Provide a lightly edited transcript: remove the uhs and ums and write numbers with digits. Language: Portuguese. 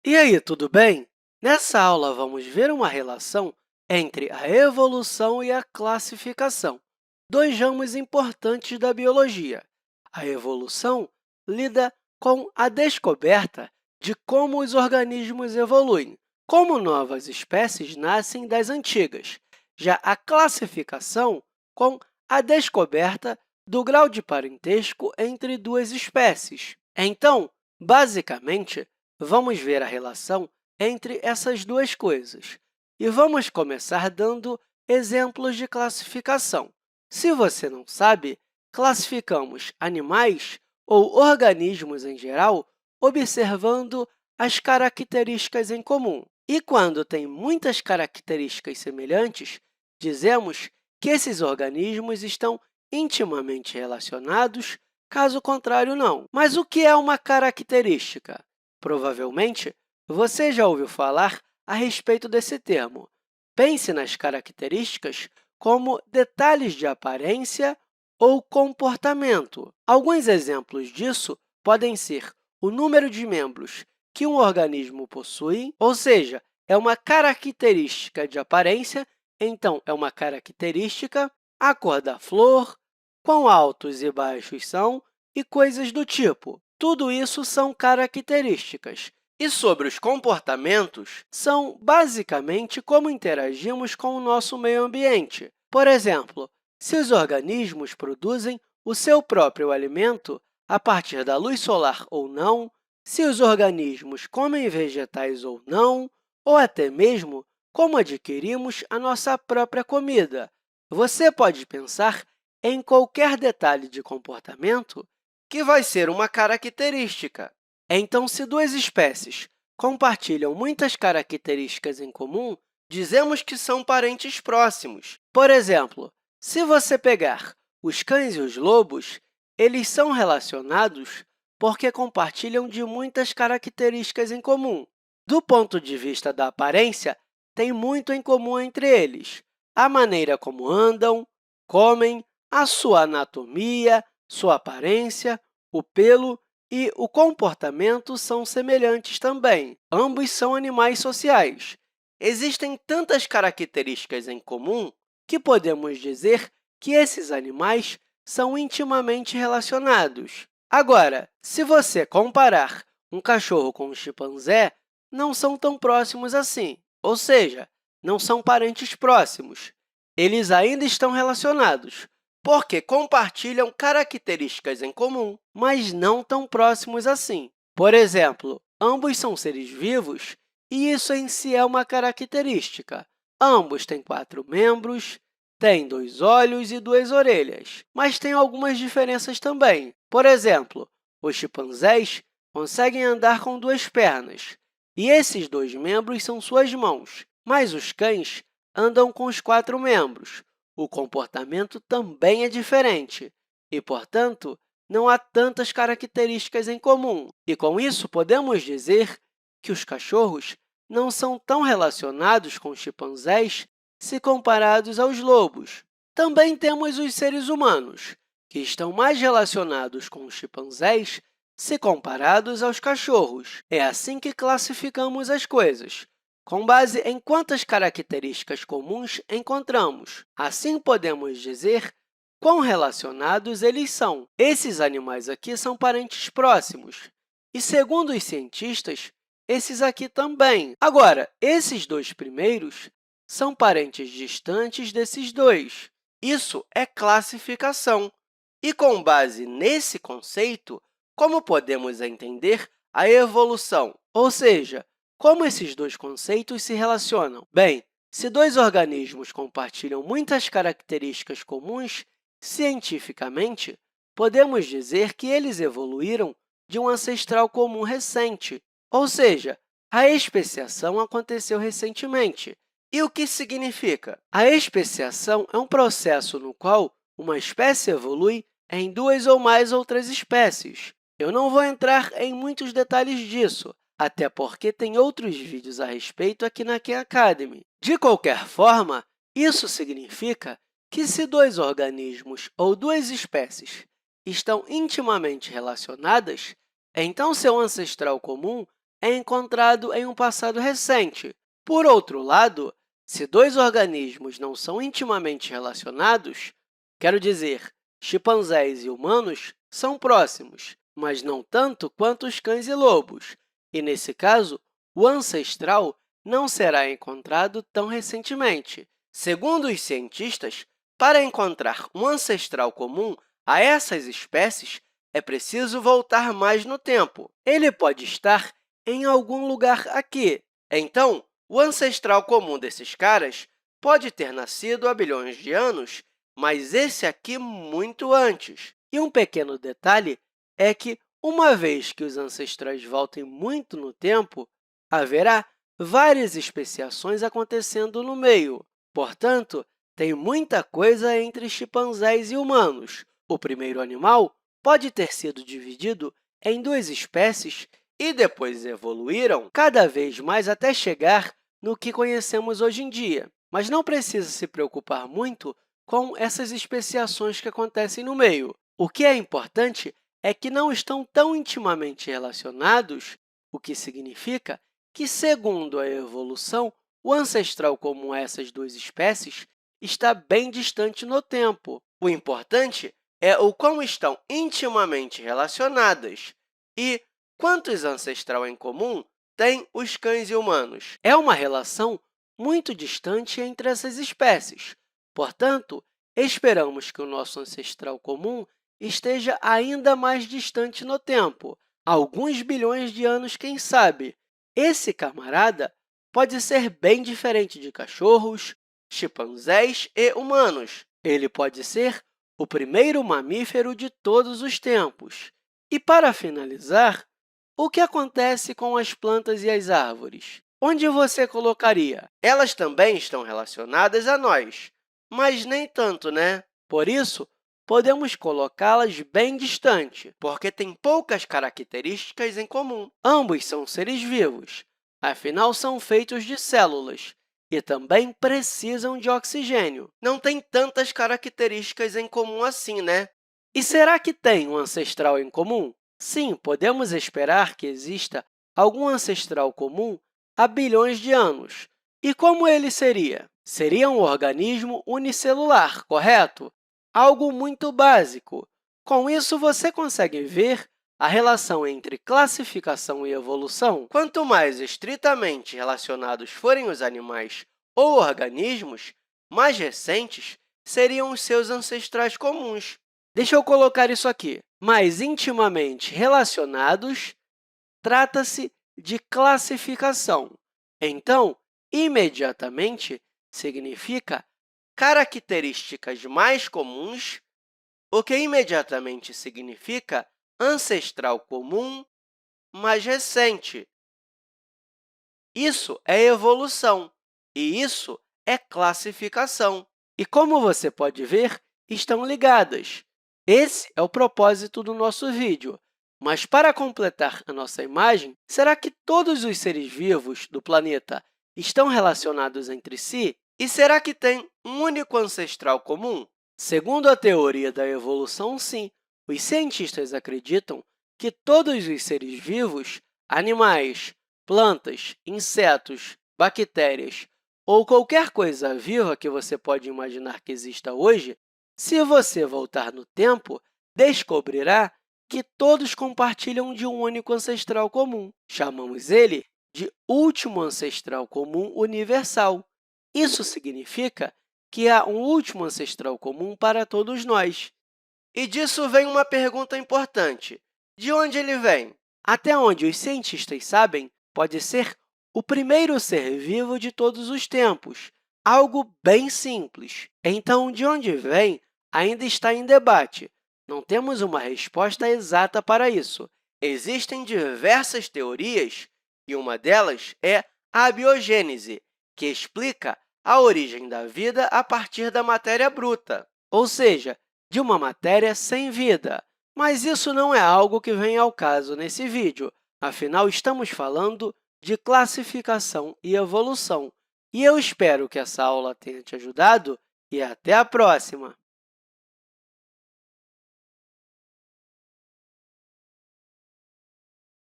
E aí, tudo bem? Nessa aula, vamos ver uma relação entre a evolução e a classificação, dois ramos importantes da biologia. A evolução lida com a descoberta de como os organismos evoluem, como novas espécies nascem das antigas. Já a classificação, com a descoberta do grau de parentesco entre duas espécies. Então, basicamente, vamos ver a relação entre essas duas coisas. E vamos começar dando exemplos de classificação. Se você não sabe, classificamos animais ou organismos em geral observando as características em comum. E quando tem muitas características semelhantes, dizemos que esses organismos estão intimamente relacionados, caso contrário, não. Mas o que é uma característica? Provavelmente, você já ouviu falar a respeito desse termo. Pense nas características como detalhes de aparência ou comportamento. Alguns exemplos disso podem ser o número de membros que um organismo possui, ou seja, é uma característica de aparência, então é uma característica, a cor da flor, quão altos e baixos são e coisas do tipo. Tudo isso são características. E sobre os comportamentos, são basicamente como interagimos com o nosso meio ambiente. Por exemplo, se os organismos produzem o seu próprio alimento a partir da luz solar ou não, se os organismos comem vegetais ou não, ou até mesmo como adquirimos a nossa própria comida. Você pode pensar em qualquer detalhe de comportamento que vai ser uma característica. Então, se duas espécies compartilham muitas características em comum, dizemos que são parentes próximos. Por exemplo, se você pegar os cães e os lobos, eles são relacionados porque compartilham de muitas características em comum. Do ponto de vista da aparência, tem muito em comum entre eles. A maneira como andam, comem, a sua anatomia, sua aparência, o pelo e o comportamento são semelhantes também. Ambos são animais sociais. Existem tantas características em comum que podemos dizer que esses animais são intimamente relacionados. Agora, se você comparar um cachorro com um chimpanzé, não são tão próximos assim, ou seja, não são parentes próximos. Eles ainda estão relacionados, porque compartilham características em comum, mas não tão próximos assim. Por exemplo, ambos são seres vivos e isso em si é uma característica. Ambos têm 4 membros, têm 2 olhos e 2 orelhas, mas têm algumas diferenças também. Por exemplo, os chimpanzés conseguem andar com 2 pernas, e esses 2 membros são suas mãos, mas os cães andam com os 4 membros. O comportamento também é diferente e, portanto, não há tantas características em comum. E, com isso, podemos dizer que os cachorros não são tão relacionados com os chimpanzés se comparados aos lobos. Também temos os seres humanos, que estão mais relacionados com os chimpanzés se comparados aos cachorros. É assim que classificamos as coisas, com base em quantas características comuns encontramos. Assim, podemos dizer quão relacionados eles são. Esses animais aqui são parentes próximos, e, segundo os cientistas, esses aqui também. Agora, esses dois primeiros são parentes distantes desses dois. Isso é classificação. E, com base nesse conceito, como podemos entender a evolução? Ou seja, como esses dois conceitos se relacionam? Bem, se dois organismos compartilham muitas características comuns, cientificamente, podemos dizer que eles evoluíram de um ancestral comum recente, ou seja, a especiação aconteceu recentemente. E o que significa? A especiação é um processo no qual uma espécie evolui em duas ou mais outras espécies. Eu não vou entrar em muitos detalhes disso, até porque tem outros vídeos a respeito aqui na Khan Academy. De qualquer forma, isso significa que se dois organismos ou duas espécies estão intimamente relacionadas, então seu ancestral comum é encontrado em um passado recente. Por outro lado, se dois organismos não são intimamente relacionados, quero dizer, chimpanzés e humanos são próximos, mas não tanto quanto os cães e lobos, e, nesse caso, o ancestral não será encontrado tão recentemente. Segundo os cientistas, para encontrar um ancestral comum a essas espécies, é preciso voltar mais no tempo. Ele pode estar em algum lugar aqui. Então, o ancestral comum desses caras pode ter nascido há bilhões de anos, mas esse aqui muito antes. E um pequeno detalhe é que, uma vez que os ancestrais voltem muito no tempo, haverá várias especiações acontecendo no meio. Portanto, tem muita coisa entre chimpanzés e humanos. O primeiro animal pode ter sido dividido em duas espécies e depois evoluíram cada vez mais até chegar no que conhecemos hoje em dia. Mas não precisa se preocupar muito com essas especiações que acontecem no meio. O que é importante é que não estão tão intimamente relacionados, o que significa que, segundo a evolução, o ancestral comum a essas duas espécies está bem distante no tempo. O importante é o quão estão intimamente relacionadas e quantos ancestral em comum têm os cães e humanos. É uma relação muito distante entre essas espécies. Portanto, esperamos que o nosso ancestral comum esteja ainda mais distante no tempo, alguns bilhões de anos, quem sabe. Esse camarada pode ser bem diferente de cachorros, chimpanzés e humanos. Ele pode ser o primeiro mamífero de todos os tempos. E, para finalizar, o que acontece com as plantas e as árvores? Onde você colocaria? Elas também estão relacionadas a nós, mas nem tanto, né? Por isso, podemos colocá-las bem distante, porque têm poucas características em comum. Ambos são seres vivos, afinal, são feitos de células e também precisam de oxigênio. Não têm tantas características em comum assim, né? E será que tem um ancestral em comum? Sim, podemos esperar que exista algum ancestral comum há bilhões de anos. E como ele seria? Seria um organismo unicelular, correto? Algo muito básico. Com isso, você consegue ver a relação entre classificação e evolução. Quanto mais estritamente relacionados forem os animais ou organismos, mais recentes seriam os seus ancestrais comuns. Deixa eu colocar isso aqui. Mais intimamente relacionados, trata-se de classificação. Então, imediatamente significa características mais comuns, o que imediatamente significa ancestral comum mais recente. Isso é evolução e isso é classificação. E, como você pode ver, estão ligadas. Esse é o propósito do nosso vídeo. Mas, para completar a nossa imagem, será que todos os seres vivos do planeta estão relacionados entre si? E será que tem um único ancestral comum? Segundo a teoria da evolução, sim. Os cientistas acreditam que todos os seres vivos, animais, plantas, insetos, bactérias ou qualquer coisa viva que você pode imaginar que exista hoje, se você voltar no tempo, descobrirá que todos compartilham de um único ancestral comum. Chamamos ele de último ancestral comum universal. Isso significa que há um último ancestral comum para todos nós. E disso vem uma pergunta importante. De onde ele vem? Até onde os cientistas sabem, pode ser o primeiro ser vivo de todos os tempos, algo bem simples. Então, de onde vem ainda está em debate. Não temos uma resposta exata para isso. Existem diversas teorias, e uma delas é a abiogênese, que explica a origem da vida a partir da matéria bruta, ou seja, de uma matéria sem vida. Mas isso não é algo que vem ao caso nesse vídeo, afinal, estamos falando de classificação e evolução. E eu espero que essa aula tenha te ajudado e até a próxima!